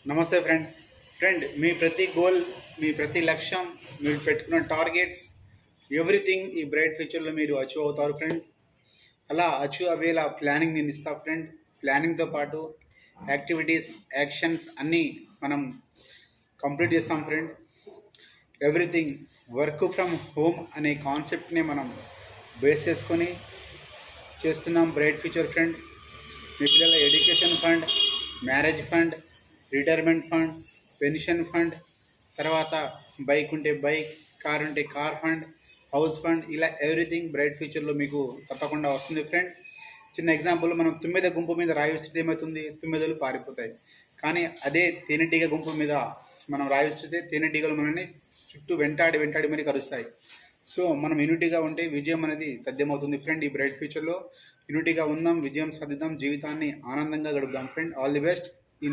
నమస్తే ఫ్రెండ్ మీ ప్రతి గోల్, మీ ప్రతి లక్ష్యం, మీరు పెట్టుకున్న టార్గెట్స్ ఎవ్రీథింగ్ ఈ బ్రైట్ ఫ్యూచర్లో మీరు అచీవ్ అవుతారు ఫ్రెండ్. అలా అచీవ్ అయ్యేలా ప్లానింగ్ నేను ఇస్తా ఫ్రెండ్. ప్లానింగ్తో పాటు యాక్టివిటీస్, యాక్షన్స్ అన్నీ మనం కంప్లీట్ చేస్తాం friend. Everything work from home అనే కాన్సెప్ట్ని మనం బేస్ చేసుకొని చేస్తున్నాం బ్రైట్ ఫ్యూచర్ ఫ్రెండ్. మీ పిల్లల education fund, marriage fund, retirement fund, pension fund, తర్వాత బైక్ ఉంటే బైక్, కార్ ఉంటే కార్ ఫండ్, హౌస్ ఫండ్, ఇలా ఎవ్రీథింగ్ బ్రైట్ ఫ్యూచర్లో మీకు తప్పకుండా వస్తుంది ఫ్రెండ్. చిన్న ఎగ్జాంపుల్, మనం తుమ్మెద గుంపు మీద రాయి విసిరితే ఏమవుతుంది? తుమ్మెదలు పారిపోతాయి. కానీ అదే తేనెటీగ గుంపు మీద మనం రాయి విసిరితే తేనెటీగలు మనల్ని చుట్టూ వెంటాడి మరి కలుస్తాయి. సో మనం యూనిటీగా ఉంటే విజయం అనేది తథ్యమవుతుంది ఫ్రెండ్. ఈ బ్రైట్ ఫ్యూచర్లో యూనిటీగా ఉందాం, విజయం సాధిద్దాం, జీవితాన్ని ఆనందంగా గడుపుదాం ఫ్రెండ్. All the best.